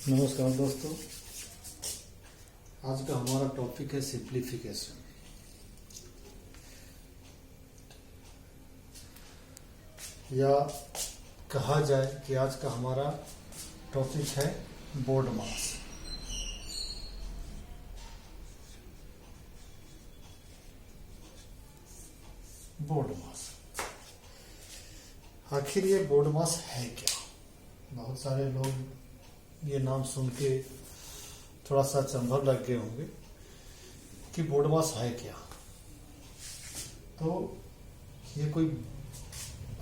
नमस्कार दोस्तों, आज का हमारा टॉपिक है सिंप्लीफिकेशन। या कहा जाए कि आज का हमारा टॉपिक है बोर्ड मास। बोर्ड मास, आखिर ये बोर्ड मास है क्या? बहुत सारे लोग ये नाम सुन के थोड़ा सा अचंभव लग गए होंगे कि बोर्ड मास है क्या। तो ये कोई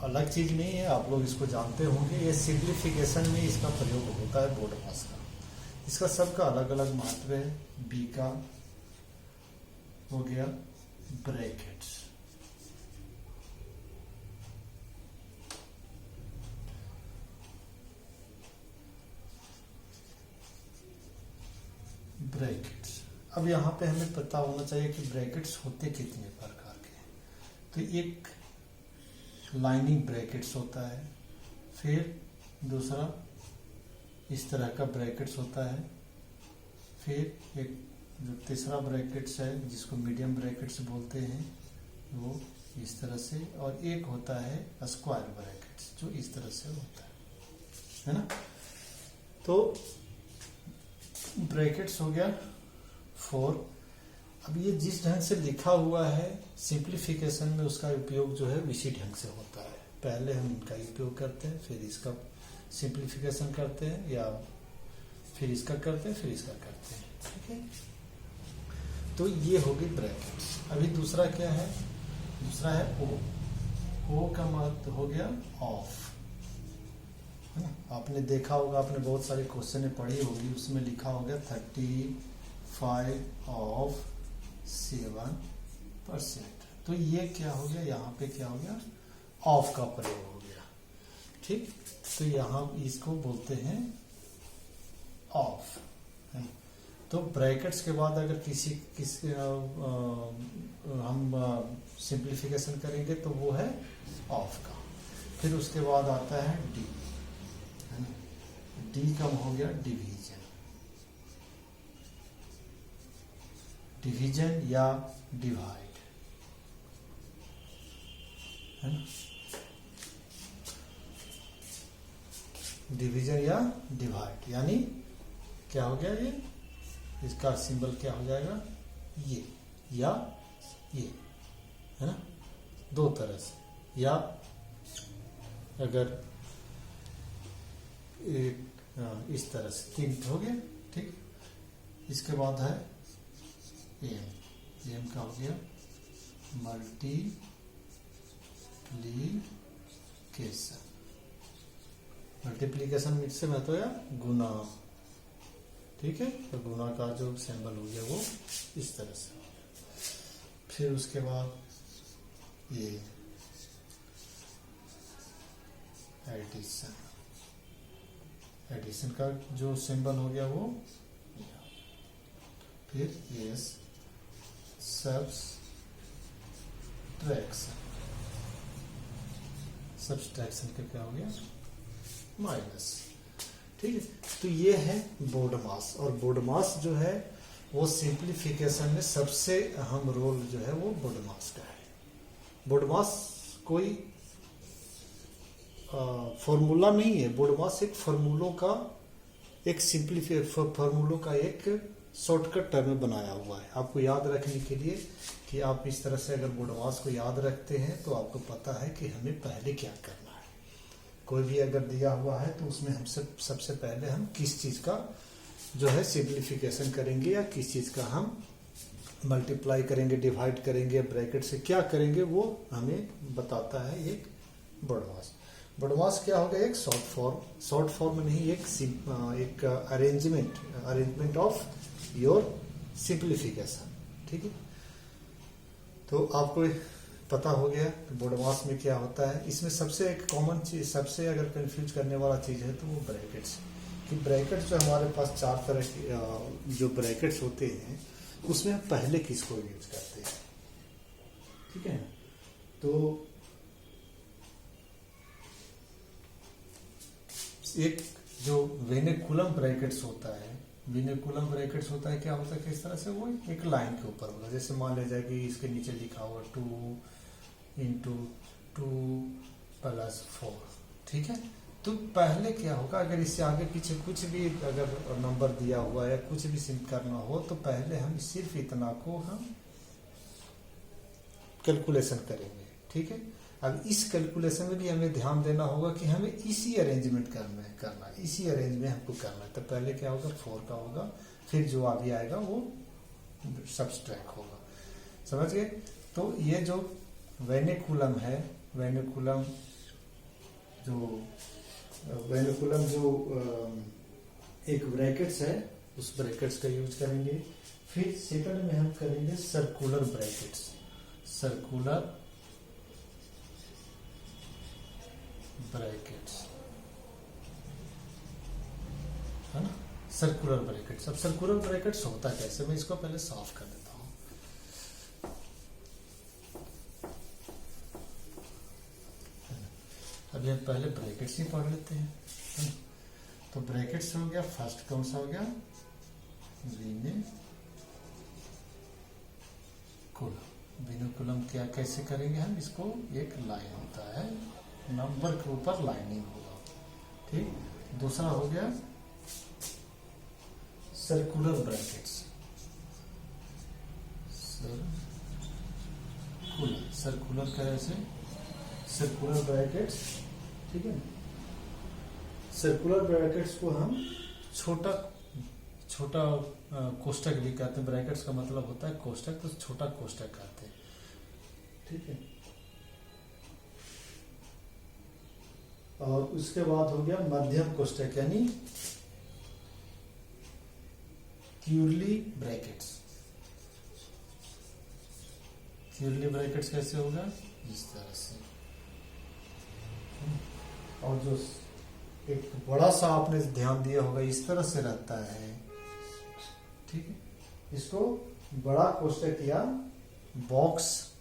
अलग चीज नहीं है, आप लोग इसको जानते होंगे। ये सिंप्लीफिकेशन में इसका प्रयोग होता है बोर्ड मास का। इसका सबका अलग अलग महत्व है। बी का हो गया ब्रैकेट्स, ब्रैकेट्स। अब यहाँ पे हमें पता होना चाहिए कि ब्रैकेट्स होते कितने प्रकार के हैं। तो एक लाइनिंग ब्रैकेट्स होता है, फिर दूसरा इस तरह का ब्रैकेट्स होता है, फिर एक जो तीसरा ब्रैकेट्स है जिसको मीडियम ब्रैकेट्स बोलते हैं वो इस तरह से, और एक होता है स्क्वायर ब्रैकेट्स जो इस तरह से होता है ना। तो ब्रैकेट्स हो गया 4। अब ये जिस ढंग से लिखा हुआ है सिंप्लीफिकेशन में, उसका उपयोग जो है इसी ढंग से होता है। पहले हम इनका उपयोग करते हैं, फिर इसका सिंप्लीफिकेशन करते हैं, या फिर इसका करते हैं, फिर इसका करते हैं। ठीक है, तो ये हो गई ब्रैकेट्स। अभी दूसरा क्या है? दूसरा है ओ। ओ का मतलब हो गया ऑफ। आपने देखा होगा, आपने बहुत सारे क्वेश्चन पढ़ी होगी, उसमें लिखा होगा 35 ऑफ 7%। तो ये क्या हो गया? यहाँ पे क्या हो गया? ऑफ का प्रयोग हो गया। ठीक, तो यहाँ इसको बोलते हैं ऑफ। तो ब्रैकेट्स के बाद अगर किसी हम सिंप्लीफिकेशन करेंगे तो वो है ऑफ का। फिर उसके बाद आता है डी। डी का हो गया डिवीजन। डिवीजन या डिवाइड, है ना। डिवीजन या डिवाइड यानी क्या हो गया? ये इसका सिंबल क्या हो जाएगा? ये या ये, है ना। दो तरह से, या अगर एक इस तरह से, तीन हो गया। ठीक, इसके बाद है एम। एम का हो गया मल्टीप्लिकेशन। मल्टीप्लिकेशन से मैं तो या गुना। ठीक है, तो गुना का जो सिंबल हो गया वो इस तरह से। फिर उसके बाद ये एडिशन। एडिशन का जो सिंबल हो गया वो। फिर यस सब्सट्रैक्शन। सब्सट्रैक्शन का क्या हो गया? माइनस। ठीक है, तो ये है बोर्ड मास। और बोर्ड मास जो है वो सिंप्लीफिकेशन में सबसे अहम रोल जो है वो बोर्ड मास का है। बोर्ड मास कोई फॉर्मूला नहीं है। बोर्ड मास एक फॉर्मूलों का एक फॉर्मूलों का एक शॉर्टकट टर्म में बनाया हुआ है आपको याद रखने के लिए, कि आप इस तरह से अगर बोर्ड मास को याद रखते हैं तो आपको पता है कि हमें पहले क्या करना है। कोई भी अगर दिया हुआ है तो उसमें हमसे सबसे पहले हम किस चीज का जो है सिंप्लीफिकेशन करेंगे, या किस चीज का हम मल्टीप्लाई करेंगे, डिवाइड करेंगे, ब्रैकेट से क्या करेंगे, वो हमें बताता है एक बोर्ड मास। बोर्ड मास क्या होगा? एक शॉर्ट फॉर्म नहीं, एक अरेंजमेंट ऑफ योर सिंप्लीफिकेशन। ठीक है, तो आपको पता हो गया कि बोर्ड मास में क्या होता है। इसमें सबसे एक कॉमन चीज, सबसे अगर कंफ्यूज करने वाला चीज है तो वो ब्रैकेट्स। कि ब्रैकेट्स जो हमारे पास चार तरह की जो ब्रैकेट्स होते हैं उसमें हम पहले किसको यूज करते हैं? ठीक है, तो एक जो वेनिकुलम ब्रैकेट्स होता है, वेनिकुलम ब्रैकेट्स होता है, क्या होता है किस तरह से, वो एक लाइन के ऊपर होगा। जैसे मान लिया जाए कि इसके नीचे लिखा हुआ 2 × 2 + 4, ठीक है। तो पहले क्या होगा, अगर इससे आगे पीछे कुछ भी अगर नंबर दिया हुआ है, कुछ भी सिंक करना हो, तो पहले हम सिर्फ इतना को हम कैलकुलेशन करेंगे, ठीक है। अब इस कैलकुलेशन में भी हमें ध्यान देना होगा कि हमें इसी अरेंजमेंट करना है, इसी अरेंज में हमको करना है। तो पहले क्या होगा, 4 का होगा, फिर जो आगे आएगा वो सब्सट्रैक्ट होगा, समझ गए। तो ये जो वेनिकुलम है, वेनिकुलम जो एक ब्रैकेट्स है, उस ब्रैकेट्स का यूज करेंगे। फिर सेकंड में हम करेंगे सर्कुलर ब्रैकेट्स, सर्कुलर ब्रैकेट्स, है ना, सर्कुलर ब्रैकेट्स। अब सर्कुलर ब्रैकेट्स होता कैसे, मैं इसको पहले साफ कर देता हूं। अभी हम पहले ब्रैकेट्स ही पढ़ लेते हैं, है ना? तो ब्रैकेट्स हो गया, फर्स्ट कौन सा हो गया, वेनिकुलम क्या कैसे करेंगे हम इसको, एक लाइन होता है, नंबर के ऊपर लाइनिंग होगा, ठीक। दूसरा हो गया सर्कुलर ब्रैकेट्स, सर्कुलर कैसे, सर्कुलर ब्रैकेट्स, ठीक है। सर्कुलर ब्रैकेट्स को हम छोटा छोटा कोष्टक भी कहते हैं, ब्रैकेट्स का मतलब होता है कोष्टक, तो छोटा कोष्टक कहते हैं, ठीक है। और उसके बाद हो गया मध्यम कोष्टक, यानी क्यूरली ब्रैकेट्स। क्यूरली ब्रैकेट्स कैसे होगा, इस तरह से। और जो एक बड़ा सा आपने ध्यान दिया होगा, इस तरह से रहता है, ठीक है। इसको बड़ा कोष्टक या बॉक्स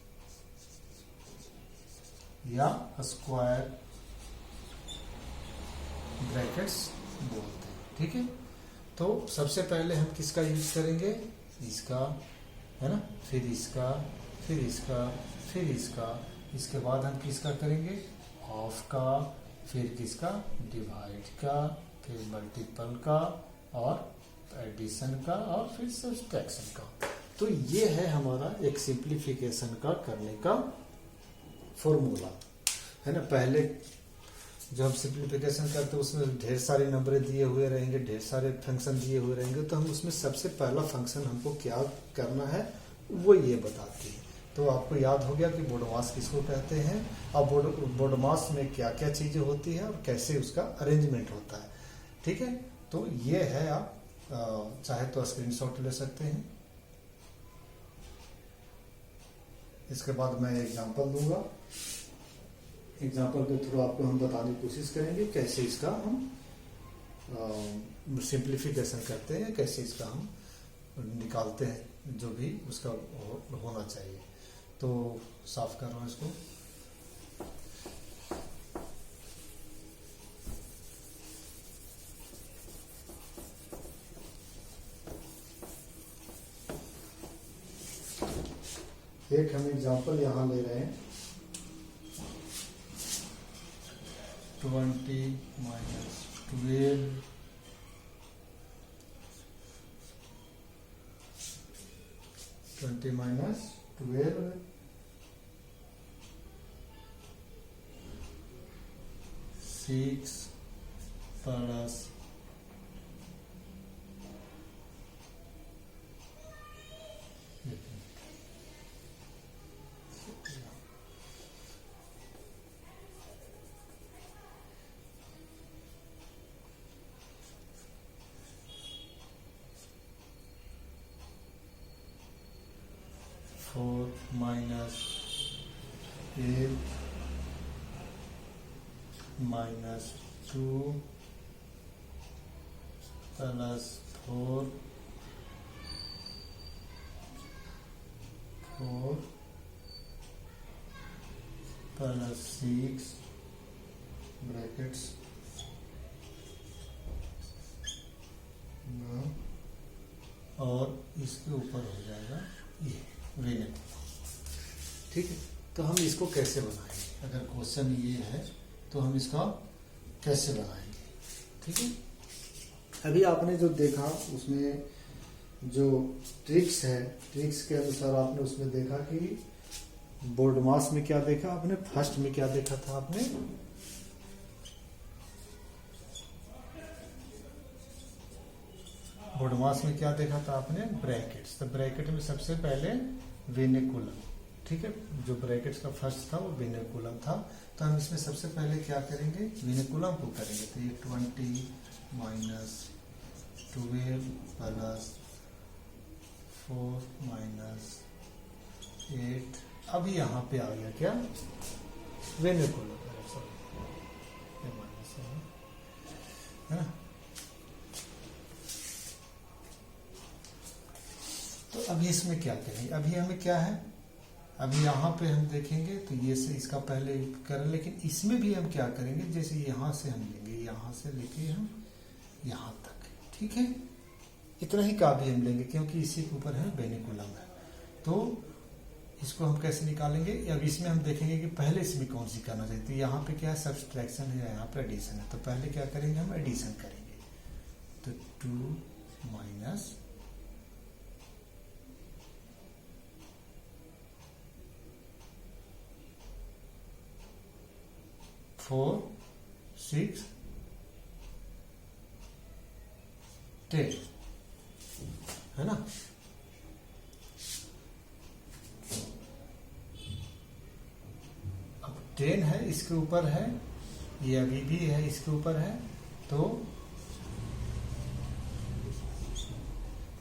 या स्क्वायर ब्रैकेट्स बोलते हैं, ठीक है। तो सबसे पहले हम किसका यूज करेंगे, इसका, है ना, फिर इसका, फिर इसका, फिर इसका, इसके बाद हम किसका करेंगे, ऑफ का, फिर किसका, डिवाइड का, फिर मल्टीपल का, और एडिशन का, और फिर सब्सट्रैक्शन का। तो ये है हमारा एक सिंप्लीफिकेशन का करने का फॉर्मूला, है ना। पहले जब हम सिंप्लीफिकेशन करते हैं उसमें ढेर सारे नंबर दिए हुए रहेंगे, ढेर सारे फंक्शन दिए हुए रहेंगे, तो हम उसमें सबसे पहला फंक्शन हमको क्या करना है वो ये बताती है। तो आपको याद हो गया कि बोडोमास किसको कहते हैं, और बोडोमास में क्या क्या चीजें होती है और कैसे उसका अरेंजमेंट होता है, ठीक है। तो ये है, आप चाहे तो स्क्रीनशॉट ले सकते हैं। इसके बाद मैं एग्जांपल दूंगा, एग्जांपल के थ्रू आपको हम बताने की कोशिश करेंगे कैसे इसका हम सिंप्लीफिकेशन करते हैं, कैसे इसका हम निकालते हैं, जो भी उसका होना चाहिए। तो साफ कर रहा हूं इसको। एक हम एग्जांपल यहां ले रहे हैं, 20 - 12 20 - 12 6 प्लस 4 - 8 - 2 प्लस 4 प्लस 6 ब्रैकेट्स और इसके ऊपर हो जाएगा ये वेने कूलम। ठीक है, तो हम इसको कैसे बनाएंगे, अगर क्वेश्चन ये है तो हम इसका कैसे बनाएंगे। ठीक है, अभी आपने जो देखा उसमें जो ट्रिक्स है, ट्रिक्स के अनुसार आपने उसमें देखा कि बोर्ड मास में क्या देखा आपने, फर्स्ट में क्या देखा था आपने, बोर्ड मास में क्या देखा था आपने, ब्रैकेट्स। तो ब्रैकेट में सबसे पहले वेनिकुलम, ठीक है, जो ब्रैकेट्स का फर्स्ट था वो वेनिकुलम था। तो हम इसमें सबसे पहले क्या करेंगे, वेनिकुलम को करेंगे। तो ये 20 माइनस 12 प्लस 4 माइनस 8, अब यहाँ पे आ गया क्या, वेनिकुलम, सॉरी ये माइनस है ना। तो अभी इसमें क्या करेंगे, अभी हमें क्या है, अभी यहाँ पे हम देखेंगे तो ये से इसका पहले करें, लेकिन इसमें भी हम क्या करेंगे, जैसे यहाँ से हम लेंगे, यहाँ से लेके हम यहाँ तक, ठीक है, इतना ही का भी हम लेंगे क्योंकि इसी के ऊपर है वेनिकुलम है। तो इसको हम कैसे निकालेंगे, अब इसमें हम देखेंगे कि पहले इसमें कौन सी करना चाहिए। तो यहाँ पे क्या है, सब्सट्रैक्शन है, यहाँ पे एडिशन है। तो पहले क्या करेंगे, हम एडिशन करेंगे। तो 2 माइनस 4 6 10 है ना। अब 10 है, इसके ऊपर है, ये अभी भी है इसके ऊपर है। तो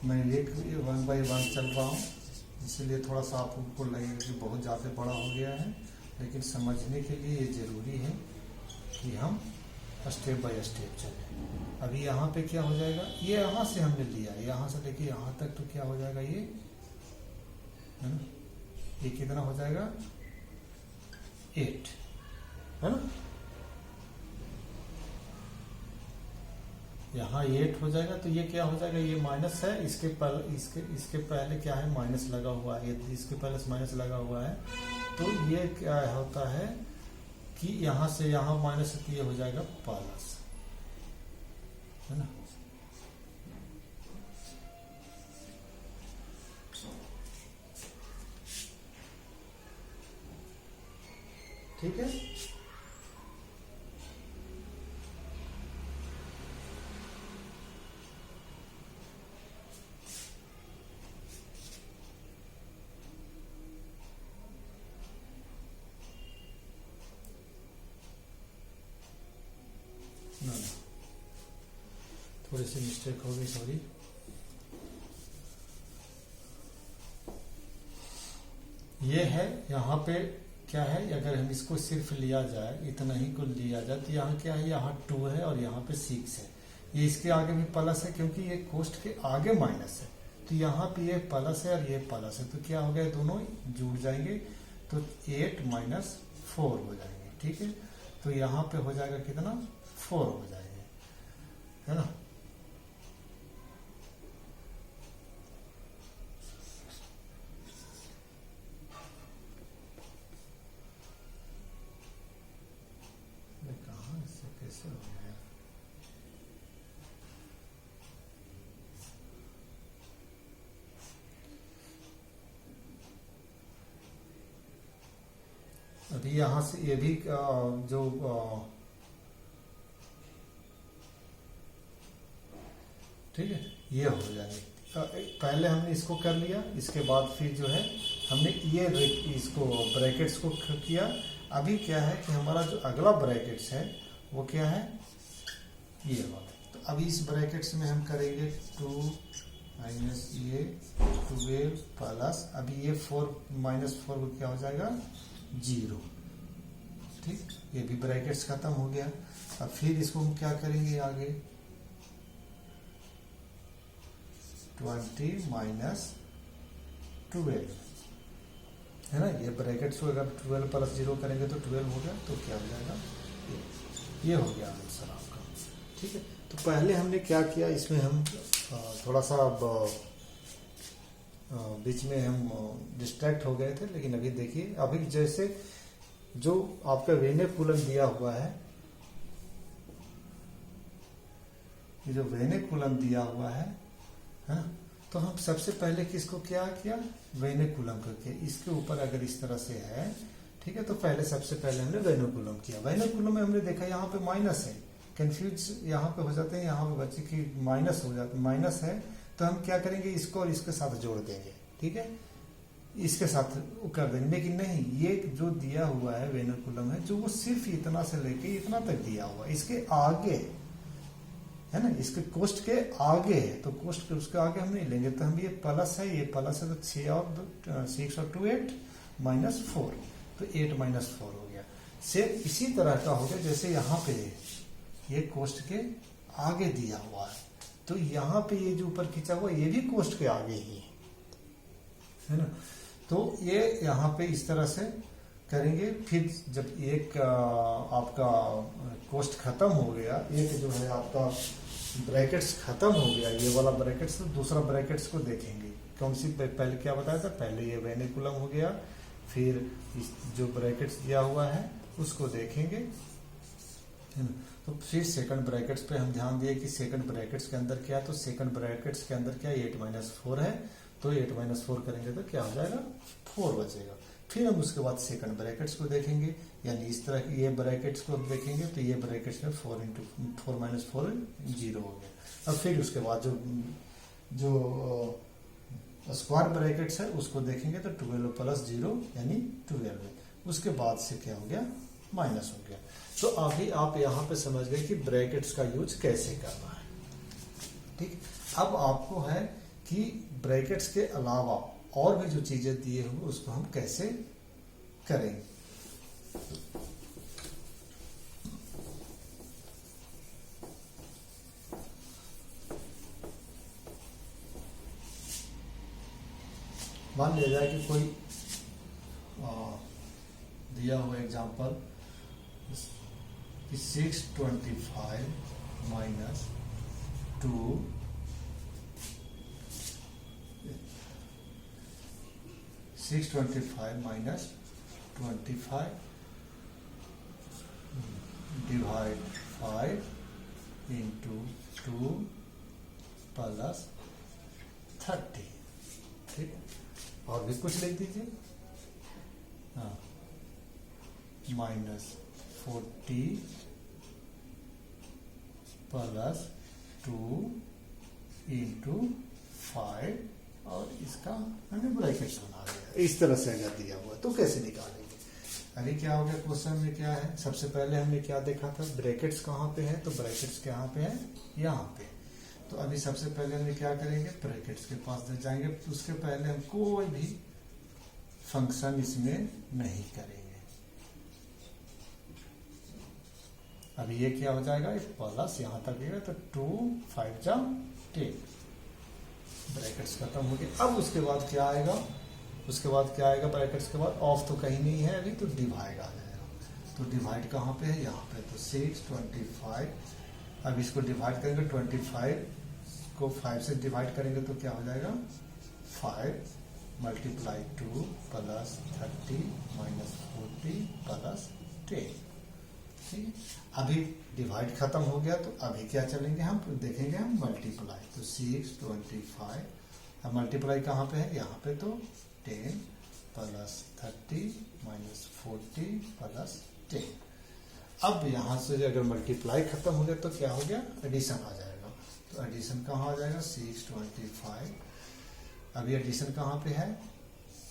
मैं एक 1 बाई 1 चल रहा हूँ, इसलिए थोड़ा सा आपको लगेगा कि बहुत ज़्यादा बड़ा हो गया है, लेकिन समझने के लिए ये ज़रूरी है कि हम स्टेप बाय स्टेप चलें। अभी यहाँ पे क्या हो जाएगा, ये यहाँ से हमने लिया, यहाँ से लेके यहाँ तक, तो क्या हो जाएगा ये, है ना, ये कितना हो जाएगा 8, है ना। यहाँ 8 हो जाएगा, तो ये क्या हो जाएगा, ये माइनस है, इसके पहले क्या है, माइनस लगा हुआ है, इसके पहले माइनस लगा हुआ है। तो ये क्या होता है कि यहाँ से यहाँ माइनस, ये हो जाएगा प्लस, है ना। ठीक है, थोड़ी सी मिस्टेक हो गई, सॉरी। ये है, यहाँ पे क्या है, अगर हम इसको सिर्फ लिया जाए, इतना ही को लिया जाए, तो यहाँ क्या है, यहाँ 2 है और यहाँ पे 6 है। ये इसके आगे भी प्लस है क्योंकि ये कोष्ठ के आगे माइनस है। तो यहाँ पे ये प्लस है और ये प्लस है, तो क्या हो गया, दोनों जुड़ जाएंगे, तो 8 माइनस 4 हो जाएंगे। ठीक है, तो यहाँ पे हो जाएगा कितना, 4 हो जाएंगे, है ना। कैसे हो गया, अभी यहां से ये भी जो ठीक है, ये हो जाएंगे। पहले हमने इसको कर लिया, इसके बाद फिर जो है हमने ये इसको ब्रैकेट्स को किया। अभी क्या है कि हमारा जो अगला ब्रैकेट्स है वो क्या है, ये वाला। तो अभी इस ब्रैकेट्स में हम करेंगे 2 माइनस ये 12 प्लस, अभी ये 4 माइनस 4 को क्या हो जाएगा 0। ठीक, ये भी ब्रैकेट्स खत्म हो गया। अब फिर इसको हम क्या करेंगे आगे, 20 माइनस 12, है ना। ये ब्रैकेट्स को अगर 12 प्लस 0 करेंगे तो 12 हो गया, तो क्या हो जाएगा, ये हो गया आंसर आपका। ठीक है, तो पहले हमने क्या किया, इसमें हम थोड़ा सा बीच में हम डिस्ट्रैक्ट हो गए थे, लेकिन अभी देखिए, अभी जैसे जो आपका वेनेकुलम दिया हुआ है, ये जो वेनेकुलम दिया हुआ है, तो हम सबसे पहले किसको क्या किया, वेनेकुलम करके इसके ऊपर अगर इस तरह से है, ठीक है, तो पहले सबसे पहले हमने वेनेकुलम किया। वेनेकुलम में हमने देखा यहाँ पे माइनस है, कंफ्यूज यहाँ पे हो जाते हैं, यहाँ पे बच्चे की माइनस हो जाते, माइनस है, तो हम क्या करेंगे, इसको और इसके साथ जोड़ देंगे, ठीक है, इसके साथ कर देंगे। लेकिन नहीं, ये जो दिया हुआ है वेनेकुलम है, जो वो सिर्फ इतना से लेके इतना तक दिया हुआ, इसके आगे है ना, इसके कोष्ठ के आगे है, तो कोष्ठ के उसके आगे हम नहीं लेंगे, तो हम ये प्लस है, ये प्लस है, तो 6 और 2 8 माइनस 4, तो 8 माइनस 4 हो गया। सेम इसी तरह का हो गया जैसे यहाँ पे ये कोष्ठ के आगे दिया हुआ है, तो यहाँ पे ये जो ऊपर खींचा हुआ ये भी कोष्ठ के आगे ही है ना, तो ये यहाँ पे इस तरह से करेंगे। फिर जब एक आपका कोष्ठ खत्म हो गया, एक जो है आपका ब्रैकेट्स खत्म हो गया, ये वाला ब्रैकेट्स, तो दूसरा ब्रैकेट्स को देखेंगे कौन सी, पहले क्या बताया था, पहले ये वेनिकुलम हो गया, फिर इस जो ब्रैकेट्स दिया हुआ है उसको देखेंगे, है ना। तो फिर सेकंड ब्रैकेट्स पे हम ध्यान दिए कि सेकंड ब्रैकेट्स के अंदर क्या है, तो सेकंड ब्रैकेट्स के अंदर क्या है, 8 माइनस 4 है, तो 8 माइनस 4 करेंगे तो क्या हो जाएगा, 4 बचेगा। फिर हम उसके बाद सेकंड ब्रैकेट्स को देखेंगे, यानी इस तरह की ये ब्रैकेट्स को देखेंगे, तो ये ब्रैकेट्स में 4 माइनस 4 0 हो गया। अब फिर उसके बाद जो स्क्वायर ब्रैकेट्स है उसको देखेंगे, तो 12 प्लस 0 यानी 12, उसके बाद से क्या हो गया, माइनस हो गया। तो अभी आप यहाँ पे समझ गए कि ब्रैकेट्स का यूज कैसे करना है, ठीक। अब आपको है कि ब्रैकेट्स के अलावा और भी जो चीजें दिए हुए उसको हम कैसे करेंगे। मान लिया जाए कि कोई दिया हुआ एग्जांपल कि 625 minus 2 625 minus 25 divide 5 into 2 plus 30, ठीक है। और भी कुछ लिख दीजिए, हाँ, माइनस 40 प्लस 2 इंटू 5, और इसका हमने ब्रैकेट्स बना दिया। इस तरह से अगर दिया हुआ तो कैसे निकालेंगे। अभी क्या हो गया, क्वेश्चन में क्या है, सबसे पहले हमने क्या देखा था, ब्रैकेट्स कहाँ पे है, तो ब्रैकेट्स कहाँ पे है, यहाँ पे। तो अभी सबसे पहले हम क्या करेंगे, ब्रैकेट्स के पास जाएंगे, तो उसके पहले हम कोई भी फंक्शन इसमें नहीं करेंगे। अभी ये क्या हो जाएगा, एक प्लस यहाँ तक गया, तो 2 5 जा 10, ब्रैकेट्स खत्म हो गए। अब उसके बाद क्या आएगा, उसके बाद क्या आएगा, ब्रैकेट्स के बाद ऑफ तो कहीं नहीं है अभी, तो डिवाइड आ जाएगा। तो डिवाइड कहाँ पे है, यहाँ पे, तो 625, अब इसको डिवाइड करेंगे, 25 को 5 से डिवाइड करेंगे तो क्या हो जाएगा, 5 मल्टीप्लाई 2 प्लस 30 माइनस 40 प्लस 10, ठीक है। अभी डिवाइड खत्म हो गया, तो अभी क्या चलेंगे हम, तो देखेंगे हम मल्टीप्लाई, तो 625, अब मल्टीप्लाई कहाँ पे है, यहाँ पे, तो 10 प्लस 30 माइनस 40 प्लस 10। अब यहाँ से अगर मल्टीप्लाई खत्म हो गया तो क्या हो गया, एडिशन आ जाएगा। तो एडिशन कहाँ आ जाएगा, 625, अभी एडिशन कहाँ पे है,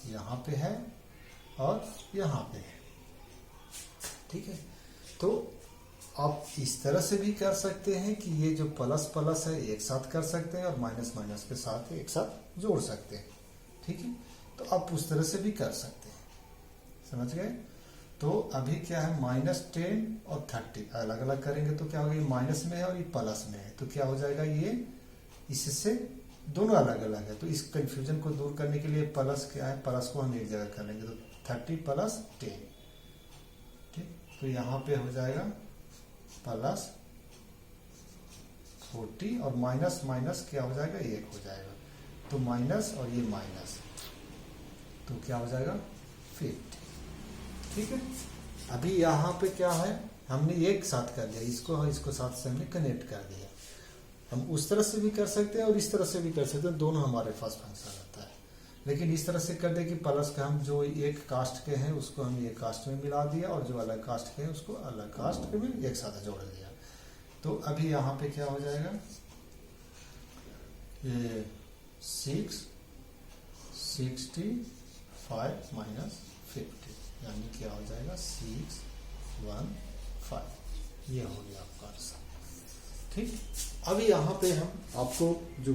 यहाँ पे है और यहाँ पे है, ठीक है। तो आप इस तरह से भी कर सकते हैं कि ये जो प्लस प्लस है एक साथ कर सकते हैं, और माइनस माइनस के साथ एक साथ जोड़ सकते हैं, ठीक है। तो आप उस तरह से भी कर सकते हैं, समझ गए। तो अभी क्या है, -10 और 30 अलग अलग करेंगे तो क्या होगा, ये माइनस में है और ये प्लस में है, तो क्या हो जाएगा, ये इससे दोनों अलग अलग है। तो इस कंफ्यूजन को दूर करने के लिए प्लस क्या है, प्लस को हम एक जगह कर लेंगे, तो 30 प्लस 10, ठीक। तो यहाँ पे हो जाएगा प्लस 40 और माइनस माइनस क्या हो जाएगा, 1 हो जाएगा। तो माइनस और ये माइनस, तो क्या हो जाएगा 50। ठीक है, अभी यहाँ पे क्या है, हमने एक साथ कर लिया, इसको और इसको साथ से हमने कनेक्ट कर दिया। हम उस तरह से भी कर सकते हैं और इस तरह से भी कर सकते हैं, दोनों हमारे पास फंक्शन रहता है। लेकिन इस तरह से कर दे कि प्लस का हम जो एक कास्ट के हैं उसको हम एक कास्ट में मिला दिया और जो अलग कास्ट के हैं उसको अलग कास्ट के में एक साथ जोड़ दिया। तो अभी यहाँ पे क्या हो जाएगा, ये 65 माइनस 50 यानी क्या हो जाएगा 615, ये हो गया आपका आंसर। ठीक, अभी यहाँ पे हम आपको जो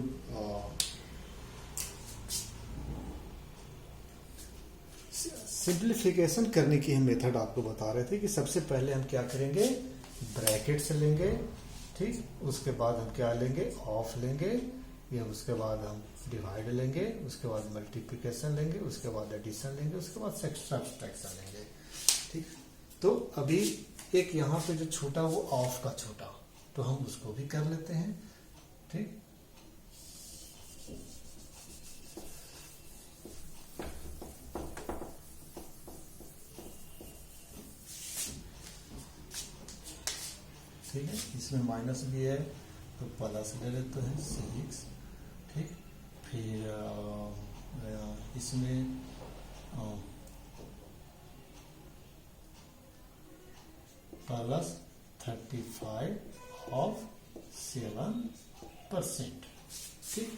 सिंप्लीफिकेशन करने की हम मेथड आपको बता रहे थे कि सबसे पहले हम क्या करेंगे, ब्रैकेट्स लेंगे। ठीक, उसके बाद हम क्या लेंगे, ऑफ लेंगे, या उसके बाद हम डिवाइड लेंगे, उसके बाद मल्टीप्लिकेशन लेंगे, उसके बाद एडिशन लेंगे, उसके बाद सब्ट्रैक्शन लेंगे। ठीक, तो अभी एक यहाँ पे जो छोटा वो ऑफ का छोटा, तो हम उसको भी कर लेते हैं। ठीक, ठीक है, इसमें माइनस भी है तो प्लस ले लेते हैं 6। ठीक, फिर इसमें प्लस 35 ऑफ 7%। ठीक,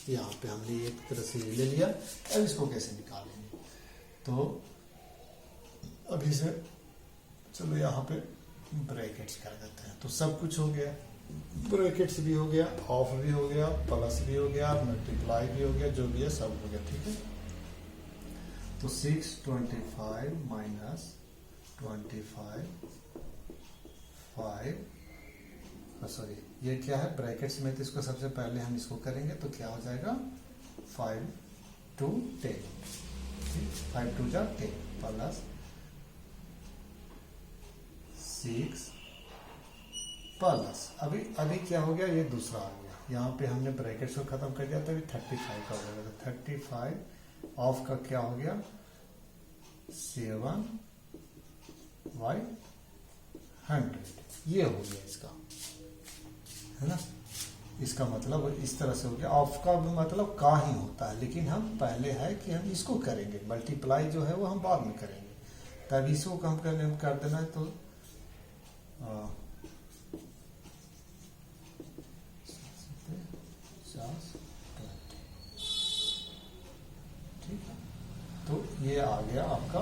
यहाँ पे हमने एक तरह से ले लिया। अब इसको कैसे निकालेंगे, तो अभी से चलो यहाँ पे ब्रैकेट्स कर देते हैं, तो सब कुछ हो गया, ब्रैकेट्स भी हो गया, ऑफ भी हो गया, प्लस भी हो गया, मल्टीप्लाई भी हो गया, जो भी है सब हो गया। ठीक है, तो 625 माइनस 25 5, सॉरी ये क्या है ब्रैकेट्स में, तो इसको सबसे पहले हम इसको करेंगे तो क्या हो जाएगा 5 to 10, 5 to 10 प्लस 6 प्लस अभी क्या हो गया, ये दूसरा आ गया, यहाँ पे हमने ब्रैकेट्स को खत्म कर दिया, तभी 35 का हो गया, तो 35 ऑफ का क्या हो गया 7/100, ये हो गया इसका, है ना। इसका मतलब इस तरह से हो गया, ऑफ का मतलब का ही होता है, लेकिन हम पहले है कि हम इसको करेंगे, मल्टीप्लाई जो है वो हम बाद में करेंगे, तब इसको हम कर देना है, तो ठीक है, तो ये आ गया आपका